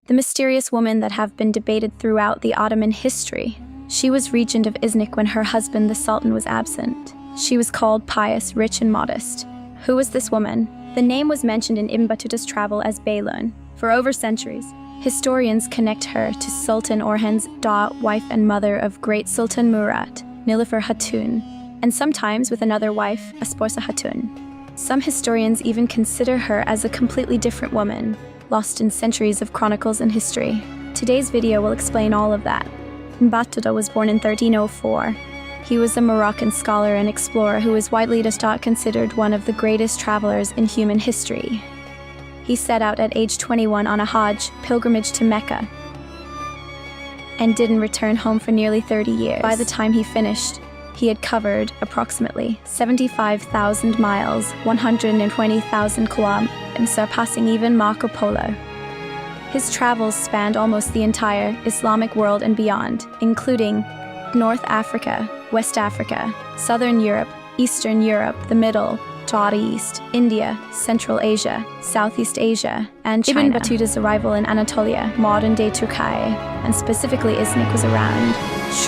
the mysterious woman that have been debated throughout the Ottoman history. She was regent of Iznik when her husband, the Sultan, was absent. She was called pious, rich, and modest. Who was this woman? The name was mentioned in Ibn Battuta's travel as Beylun. For over centuries, historians connect her to Sultan Orhan's wife and mother of great Sultan Murad, Nilüfer Hatun, and sometimes with another wife, asporca hatun. Some historians even consider her as a completely different woman, lost in centuries of chronicles and history. Today's video will explain all of that. Battuta was born in 1304. He was a Moroccan scholar and explorer who is widely considered one of the greatest travelers in human history. He set out at age 21 on a Hajj pilgrimage to Mecca and didn't return home for nearly 30 years. By the time he finished, he had covered approximately 75,000 miles, 120,000 kilometers, surpassing even Marco Polo. His travels spanned almost the entire Islamic world and beyond, including North Africa, West Africa, Southern Europe, Eastern Europe, the Middle East, India, Central Asia, Southeast Asia, and China. Ibn Battuta's arrival in Anatolia, modern-day Turkey, and specifically Iznik, was around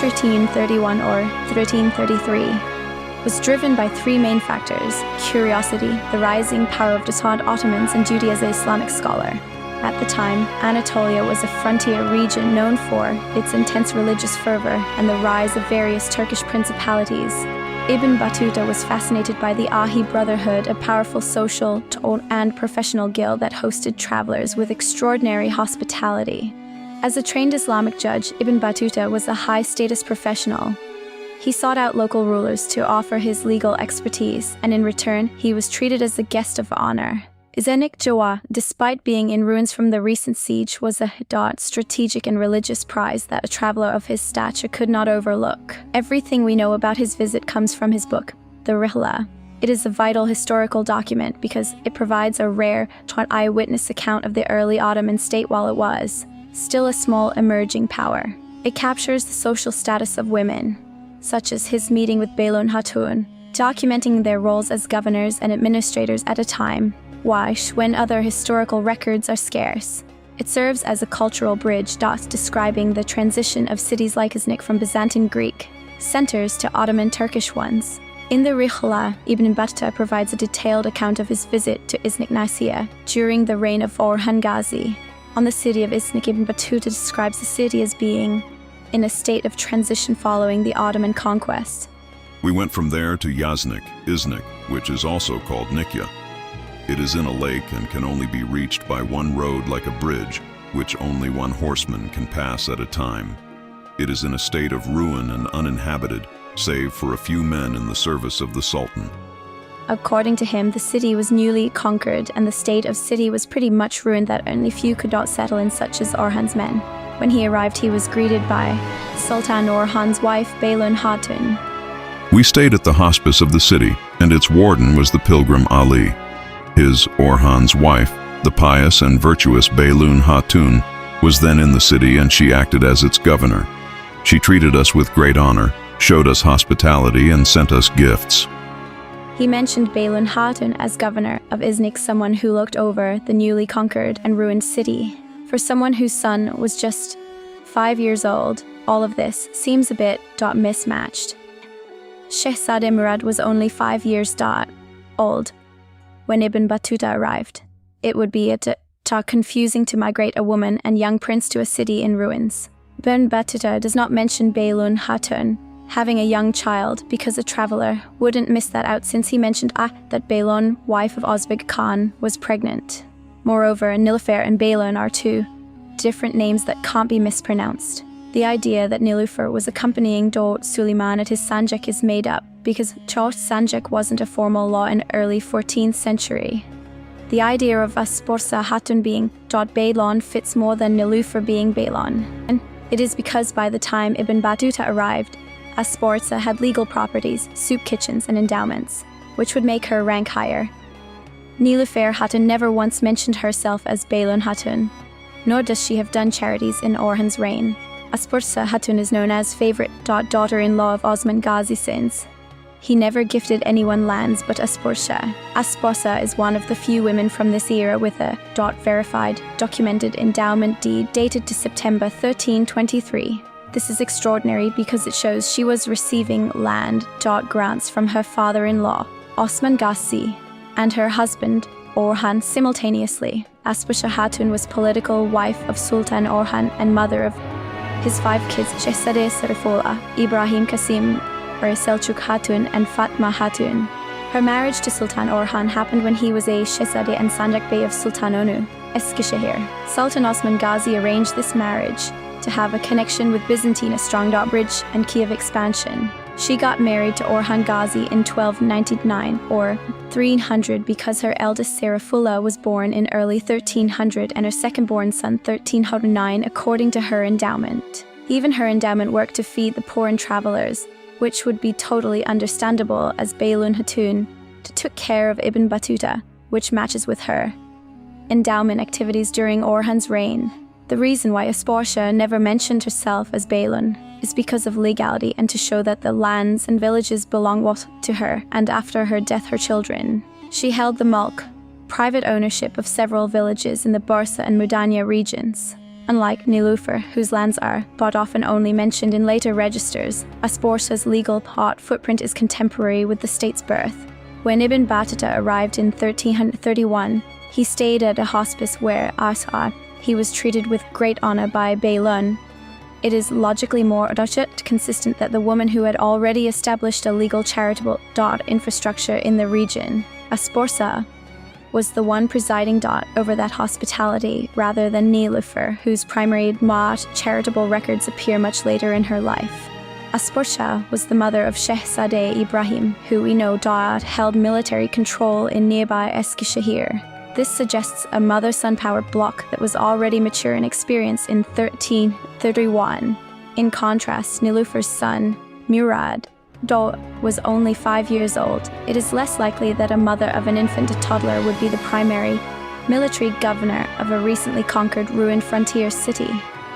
1331 or 1333, was driven by three main factors: curiosity, the rising power of the Ottomans, and duty as an Islamic scholar. At the time, Anatolia was a frontier region known for its intense religious fervor and the rise of various Turkish principalities. Ibn Battuta was fascinated by the Ahi Brotherhood, a powerful social and professional guild that hosted travelers with extraordinary hospitality. As a trained Islamic judge, Ibn Battuta was a high-status professional. He sought out local rulers to offer his legal expertise, and in return, he was treated as a guest of honor. Iznik, despite being in ruins from the recent siege, was a strategic and religious prize that a traveler of his stature could not overlook. Everything we know about his visit comes from his book, the Rihla. It is a vital historical document because it provides a rare eyewitness account of the early Ottoman state while it was still a small emerging power. It captures the social status of women, such as his meeting with Beyalun Hatun, documenting their roles as governors and administrators at a time when other historical records are scarce. It serves as a cultural bridge describing the transition of cities like Iznik from Byzantine Greek centers to Ottoman Turkish ones. In the Rihla, Ibn Battuta provides a detailed account of his visit to Iznik Nicaea during the reign of Orhan Gazi. On the city of Iznik, Ibn Battuta describes the city as being in a state of transition following the Ottoman conquest. We went from there to Iznik, which is also called Nikya. It is in a lake and can only be reached by one road like a bridge, which only one horseman can pass at a time. It is in a state of ruin and uninhabited, save for a few men in the service of the Sultan. According to him, the city was newly conquered and the state of city was pretty much ruined that only few could not settle in, such as Orhan's men. When he arrived, he was greeted by Sultan Orhan's wife, Beylun Hatun. We stayed at the hospice of the city, and its warden was the pilgrim Ali. His, Orhan's wife, the pious and virtuous Beyalun Hatun, was then in the city and she acted as its governor. She treated us with great honor, showed us hospitality, and sent us gifts. He mentioned Beyalun Hatun as governor of Iznik, someone who looked over the newly conquered and ruined city. For someone whose son was just 5 years old, all of this seems a bit mismatched. Shehzade Murad was only 5 years old when Ibn Battuta arrived. It would be confusing to migrate a woman and young prince to a city in ruins. Ibn Battuta does not mention Beyalun Hatun having a young child because a traveler wouldn't miss that out, since he mentioned that Beylun, wife of Ozbek Khan, was pregnant. Moreover, Nilüfer and Beylun are two different names that can't be mispronounced. The idea that Nilüfer was accompanying Suleiman at his sanjak is made up, because sanjak wasn't a formal law in early 14th century. The idea of asporca hatun being Beylun fits more than Nilüfer being Beylun. And it is because by the time Ibn Battuta arrived, asporca had legal properties, soup kitchens, and endowments, which would make her rank higher. Nilüfer Hatun never once mentioned herself as Beylun Hatun, nor does she have done charities in Orhan's reign. Asporca Hatun is known as favorite daughter-in-law of Osman Gazi since He never gifted anyone lands but Asporcia. Asporcia is one of the few women from this era with a verified, documented endowment deed dated to September 1323. This is extraordinary because it shows she was receiving land grants from her father-in-law, Osman Gazi, and her husband, Orhan, simultaneously. Asporcia Hatun was political wife of Sultan Orhan and mother of his 5 kids, Şehzade Sarifoğlu, Ibrahim Kasim, Selçuk Hatun, and Fatma Hatun. Her marriage to Sultan Orhan happened when he was a Şehzade and Sancak Bey of Sultanonu, Eskişehir. Sultan Osman Gazi arranged this marriage to have a connection with Byzantine, a strong bridge, and key of expansion. She got married to Orhan Gazi in 1299 or 300 because her eldest Sarifoğlu was born in early 1300 and her second-born son 1309 according to her endowment. Even her endowment worked to feed the poor and travelers, which would be totally understandable as Beyalun Hatun took care of Ibn Battuta, which matches with her endowment activities during Orhan's reign. The reason why Asporcia never mentioned herself as Beyalun is because of legality and to show that the lands and villages belonged to her and after her death her children. She held the mulk, private ownership of several villages in the Bursa and Mudanya regions. Unlike Nilüfer, whose lands are but often only mentioned in later registers, Asporcia's legal footprint is contemporary with the state's birth. When Ibn Battuta arrived in 1331, he stayed at a hospice where he was treated with great honor by Beyalun. It is logically more consistent that the woman who had already established a legal charitable infrastructure in the region, Asporcia, was the one presiding over that hospitality rather than Nilüfer, whose primary charitable records appear much later in her life. Asporcia was the mother of Şehzade Ibrahim, who we know held military control in nearby Eskişehir. This suggests a mother-son power block that was already mature in experience in 1331. In contrast, Nilüfer's son, Murad I, was only 5 years old. It is less likely that a mother of an infant toddler would be the primary military governor of a recently conquered ruined frontier city.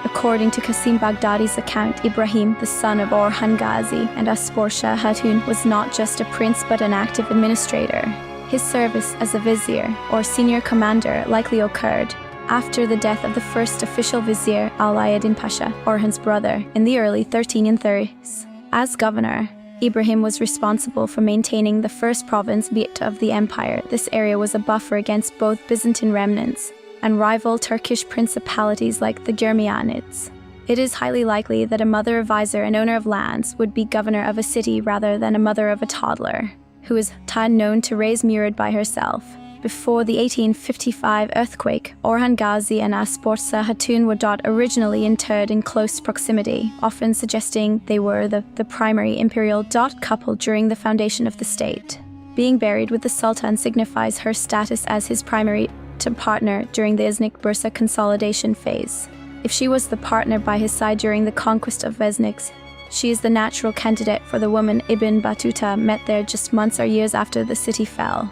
According to Qasim Baghdadi's account, Ibrahim, the son of Orhan Gazi and Asporcia Hatun, was not just a prince but an active administrator. His service as a vizier, or senior commander, likely occurred after the death of the first official vizier, Alaeddin Pasha, Orhan's brother, in the early 1330s. As governor, Ibrahim was responsible for maintaining the first province of the empire. This area was a buffer against both Byzantine remnants and rival Turkish principalities like the Germanids. It is highly likely that a mother advisor and owner of lands would be governor of a city rather than a mother of a toddler, who is known to raise Murad by herself. Before the 1855 earthquake, Orhan Gazi and Asporcia Hatun were originally interred in close proximity, often suggesting they were the primary imperial couple during the foundation of the state. Being buried with the Sultan signifies her status as his primary partner during the iznik Bursa consolidation phase. If she was the partner by his side during the conquest of Veznik, she is the natural candidate for the woman Ibn Battuta met there just months or years after the city fell.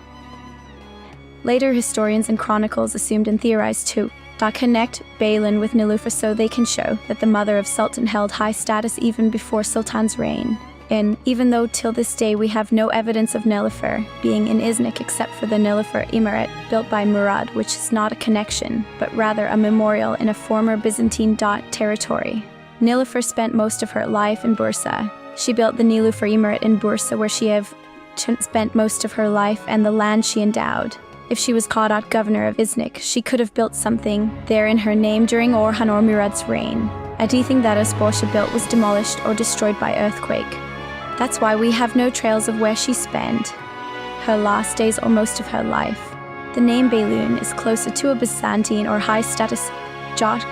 Later historians and chronicles assumed and theorized to connect Beyalun with Nilüfer so they can show that the mother of Sultan held high status even before Sultan's reign. Even though till this day we have no evidence of Nilüfer being in Iznik except for the Nilüfer Emirate built by Murad, which is not a connection, but rather a memorial in a former Byzantine territory. Nilüfer spent most of her life in Bursa. She built the Nilüfer Emirate in Bursa where she spent most of her life and the land she endowed. If she was caught governor of Iznik, she could have built something there in her name during Orhan or Murad's reign. Anything that Asporcia built was demolished or destroyed by earthquake. That's why we have no trails of where she spent her last days or most of her life. The name Beyalun is closer to a Byzantine or high-status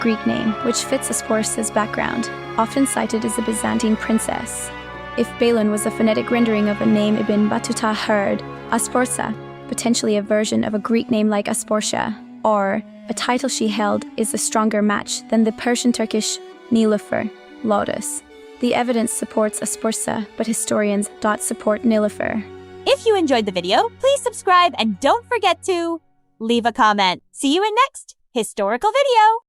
Greek name, which fits Asporcia's background, often cited as a Byzantine princess. If Beyalun was a phonetic rendering of a name Ibn Battuta heard, Asporcia, potentially a version of a Greek name like Asporcia, or a title she held, is a stronger match than the Persian-Turkish Nilüfer, lotus. The evidence supports Asporcia, but historians support Nilüfer. If you enjoyed the video, please subscribe and don't forget to leave a comment. See you in next historical video.